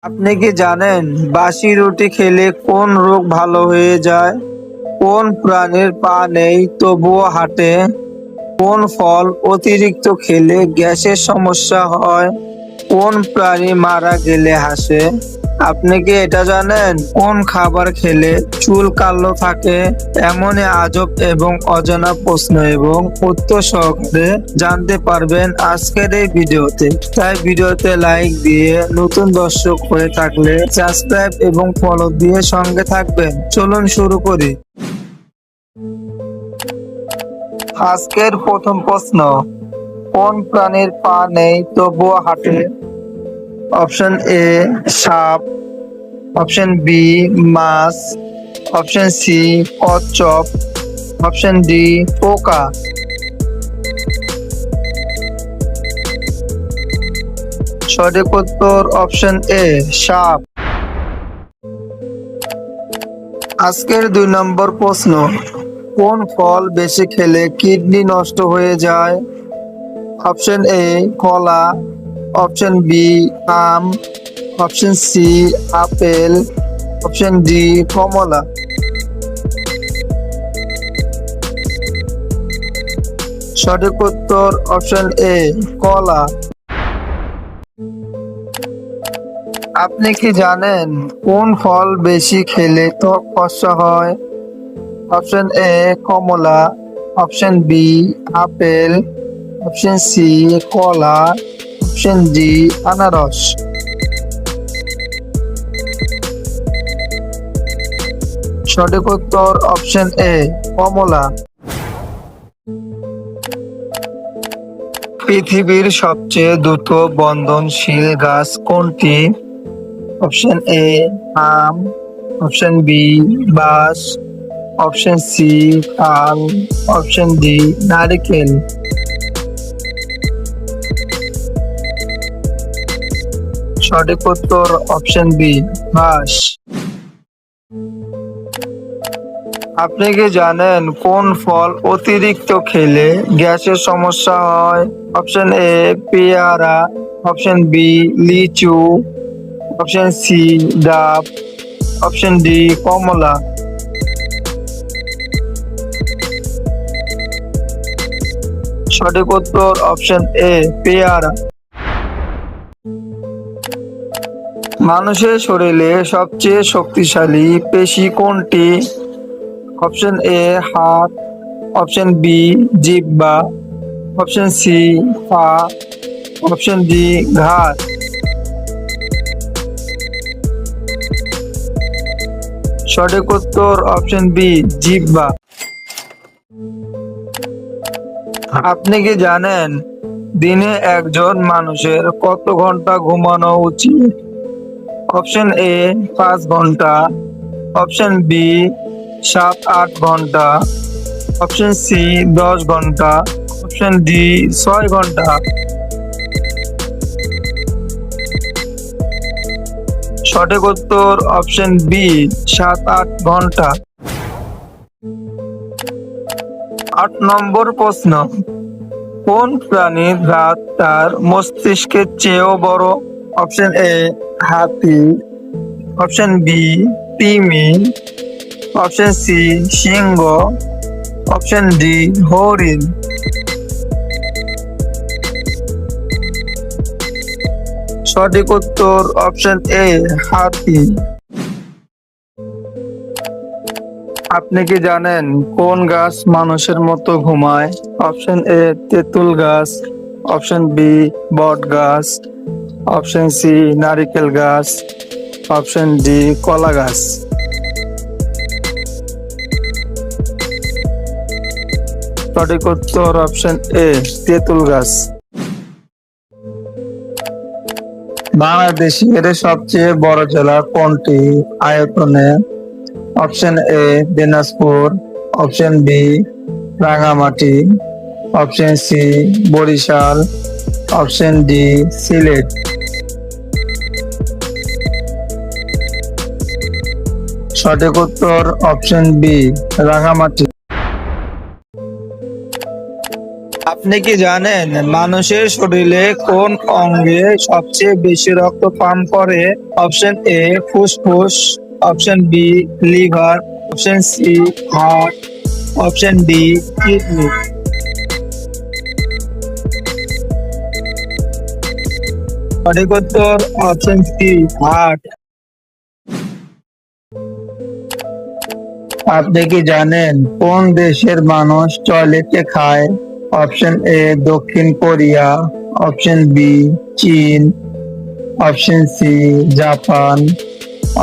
আপনি কি জানেন বাসি রুটি খেলে কোন রোগ ভালো হয়ে যায়? কোন প্রাণীর পা নেই তবুও হাঁটে? কোন ফল অতিরিক্ত খেলে গ্যাসের সমস্যা হয়? কোন প্রাণী মারা গেলে হাসে? আপনি কি এটা জানেন কোন খাবার খেলে চুল কালো থাকে? এমনই আজব এবং অজানা প্রশ্ন এবং উত্তর সহকারে জানতে পারবেন আজকের এই ভিডিওতে। তাই ভিডিওতে লাইক দিয়ে নতুন দর্শক হয়ে থাকলে সাবস্ক্রাইব এবং ফলো দিয়ে সঙ্গে থাকবেন। চলুন শুরু করি। আজকের প্রথম প্রশ্ন, কোন প্রাণীর পা নেই তবুও হাঁটে? অপশন এ সাপ, অপশন বি মাছ, অপশন সি কচ্ছপ, অপশন ডি পোকা। সঠিক উত্তর অপশন এ সাপ। আজকের 2 নম্বর প্রশ্ন, কোন ফল বেশি খেলে কিডনি নষ্ট হয়ে যায়? অপশন এ কলা, অপশন বি আম, option C apple, option D কমলা। সঠিক উত্তর অপশন এ কলা। আপনি কি জানেন কোন ফল বেশি খেলে ত্বক ফর্সা হয়? অপশন এ কমলা, অপশন বি আপেল, অপশন সি কলা, অপশন ডি আনারস। সঠিক উত্তর অপশন এ কমলা। পৃথিবীর সবচেয়ে দ্রুত বর্ধনশীল গাছ কোনটি? অপশন এ আম, অপশন বি বাঁশ, অপশন সি তাল, অপশন ডি নারকেল। সঠিক উত্তর অপশন বি বাঁশ। আপনি কি জানেন কোন ফল অতিরিক্ত খেলে গ্যাসের সমস্যা হয়? অপশন এ পেয়ারা, অপশন বি লিচু, অপশন সি ডাব, অপশন ডি কমলা। সঠিক উত্তর অপশন এ পেয়ারা। মানুষের শরীরে সবচেয়ে শক্তিশালী পেশি কোনটি? অপশন এ হাত, অপশন বি জিহ্বা, অপশন সি পা, অপশন ডি ঘাড়। সঠিক উত্তর অপশন বি জিহ্বা। আপনি কি জানেন দিনে একজন মানুষের কত ঘন্টা ঘুমানো উচিত? অপশন এ 5 ঘন্টা, অপশন বি 7-8 ঘন্টা, অপশন সি 10 ঘন্টা, অপশন ডি 6 ঘন্টা। সঠিক উত্তর অপশন বি 7-8 ঘন্টা। 8 নম্বর প্রশ্ন, কোন প্রাণীর দাঁত তার মস্তিষ্কের চেয়েও বড়? অপশন এ হাতি, অপশন বি তিমি, অপশন সি সিংহ, অপশন ডি হরিণ। সঠিক উত্তর অপশন এ হাতি। আপনি কি জানেন কোন গাছ মানুষের মতো ঘুমায়? অপশন এ তেঁতুল গাছ, অপশন বি বট গাছ, অপশন সি নারিকেল গাছ, অপশন ডি কলা গাছ। সঠিক উত্তর অপশন এ তেঁতুল গাছ। বাংলাদেশের সবচেয়ে বড় জেলা কোনটি আয়তনে? Option A Dinajpur, option B Rangamati, option C Barishal, option D Sylhet. সঠিক উত্তর অপশন বি রাঙ্গামাটি। আপনি কি জানেন মানুষের শরীরে কোন অঙ্গে সবচেয়ে বেশি রক্ত পাম্প করে? অপশন এ ফুসফুস, option B liver, option C heart, option D kidney. সঠিক উত্তর অপশন সি হার্ট। আপনি কি জানেন কোন দেশের মানুষ টয়লেটে খায়? অপশন এ দক্ষিণ কোরিয়া, অপশন বি চীন, option C Japan,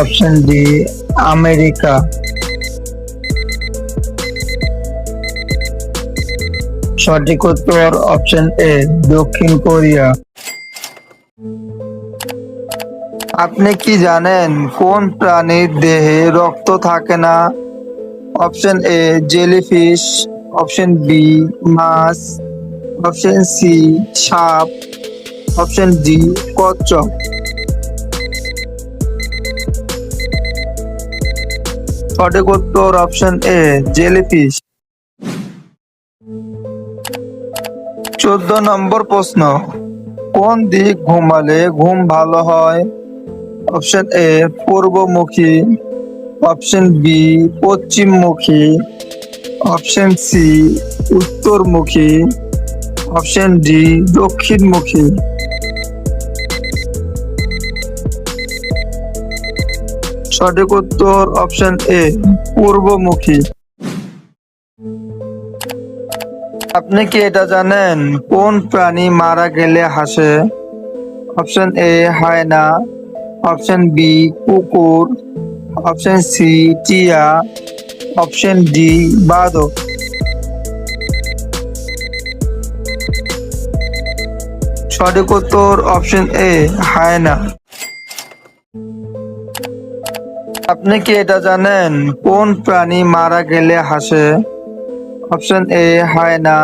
option D America. সঠিক উত্তর অপশন এ দক্ষিণ কোরিয়া। আপনি কি জানেন কোন প্রাণীর দেহে রক্ত থাকে না? Option A jellyfish, option B মাছ, অপশন সি সাপ, অপশন ডি কচ্ছপ। সঠিক উত্তর অপশন এ জেলিফিশ। 14 নম্বর প্রশ্ন, কোন দিক ঘুমালে ঘুম ভালো হয়? অপশন এ পূর্বমুখী, অপশন বি পশ্চিমমুখী, অপশন সি উত্তরমুখী, অপশন ডি দক্ষিণমুখী। সঠিক উত্তর অপশন এ পূর্বমুখী। আপনি কি এটা জানেন কোন প্রাণী মারা গেলে হাসে? অপশন এ হায়না, অপশন বি কুকুর, অপশন সি টিয়া, অপশন ডি বাদক। সঠিক উত্তর অপশন এ হায়না। আপনি কি এটা জানেন কোন প্রাণী মারা গেলে হাসে? অপশন এ হায়না,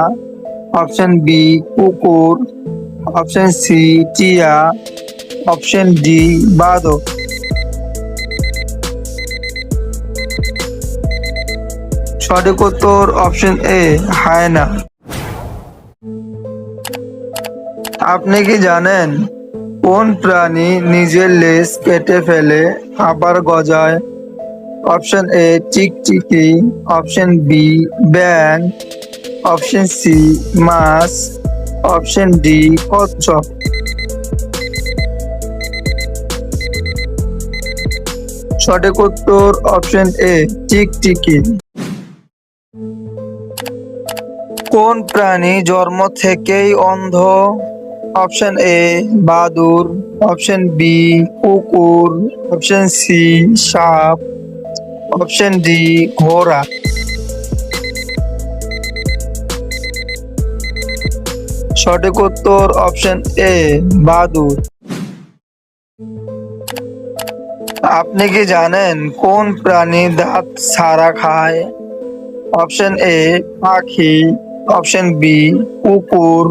অপশন বি কুকুর, অপশন সি টিয়া, অপশন ডি বাদক। সঠিক উত্তর অপশন এ হায়না। আপনি কি জানেন কোন প্রাণী নিজের লেজ কেটে ফেলে আবার গজায়? অপশন এ টিকটিকি, অপশন বি ব্যাং, অপশন সি মাছ, অপশন ডি কচ্ছপ। সঠিক উত্তর অপশন এ টিকটিকি। কোন প্রাণী জন্ম থেকেই অন্ধ? অপশন এ বাদুড়, অপশন বি কুকুর, অপশন সি সাপ, অপশন ডি ঘোড়া। সঠিক উত্তর অপশন এ বাদুড়। আপনি কি জানেন কোন প্রাণী দাঁত ছাড়া খায়? অপশন এ পাখি, অপশন বি কুকুর,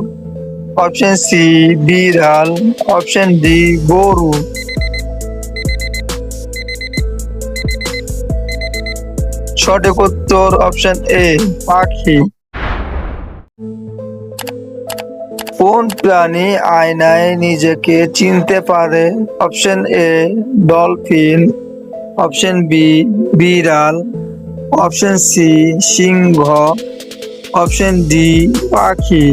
অপশন সি বিড়াল, অপশন ডি গরু। সঠিক উত্তর অপশন এ পাখি। কোন প্রাণী আয়নায় নিজেকে চিনতে পারে? Option A dolphin, option B বিড়াল, অপশন সি সিংহ, অপশন ডি পাখি।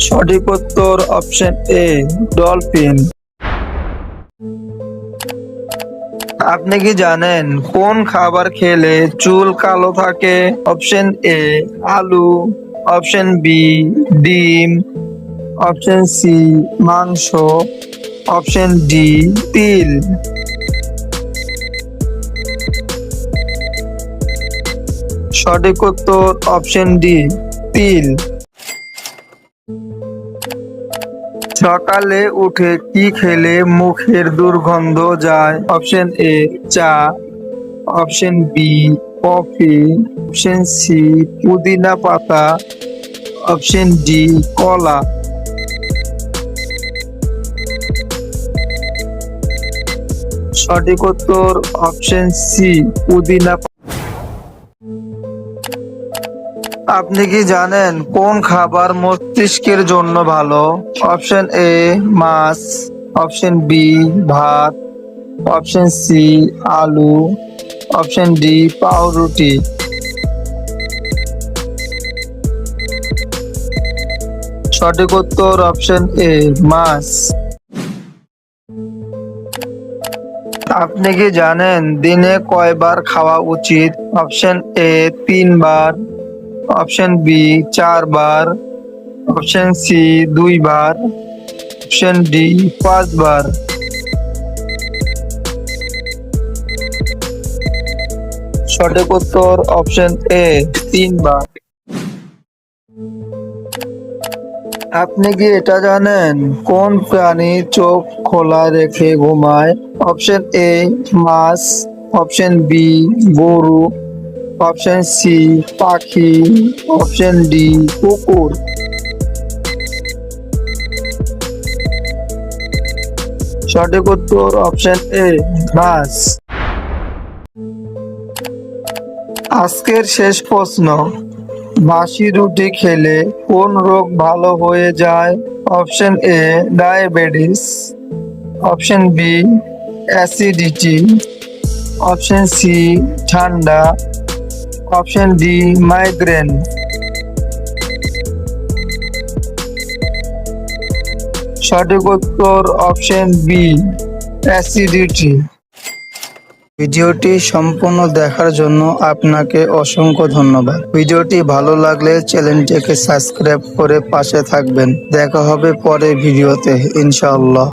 সঠিক উত্তর অপশন এ ডলফিন। আপনি কি জানেন কোন খাবার খেলে চুল কালো থাকে? অপশন এ আলু, অপশন বি ডিম, অপশন সি মাংস, অপশন ডি তিল। সঠিক উত্তর অপশন ডি তিল। সকালে উঠে কি খেলে মুখের দুর্গন্ধ যায়? অপশন এ চা, option B coffee, option C পুদিনা পাতা, অপশন ডি কলা। সঠিক উত্তর অপশন সি পুদিনা পাতা। আপনি কি জানেন কোন খাবার মস্তিষ্কের জন্য ভালো? অপশন এ মাছ, অপশন বি ভাত, অপশন সি আলু, অপশন ডি পাউরুটি। সঠিক উত্তর অপশন এ মাছ। আপনি কি জানেন দিনে কয়বার খাওয়া উচিত? অপশন এ 3 বার, অপশন বি 4 বার, অপশন সি 2 বার, অপশন ডি 5 বার। সঠিক উত্তর অপশন এ 3 বার। আপনি কি এটা জানেন কোন প্রাণী চোখ খোলা রেখে ঘুমায়? অপশন এ মাছ, অপশন বি গরু, অপশন সি পাখি, অপশন ডি কুকুর। সঠিক উত্তর অপশন এ মাছ। আজকের শেষ প্রশ্ন, বাসি রুটি খেলে কোন রোগ ভালো হয়ে যায়? Option A diabetes, option B acidity, option C ঠান্ডা, অপশন ডি মাইগ্রেন। সঠিক উত্তর অপশন বি অ্যাসিডিটি। ভিডিওটি সম্পূর্ণ দেখার জন্য আপনাকে অসংখ্য ধন্যবাদ। ভিডিওটি ভালো লাগলে চ্যানেলটিকে সাবস্ক্রাইব করে পাশে থাকবেন। দেখা হবে পরের ভিডিওতে ইনশাআল্লাহ।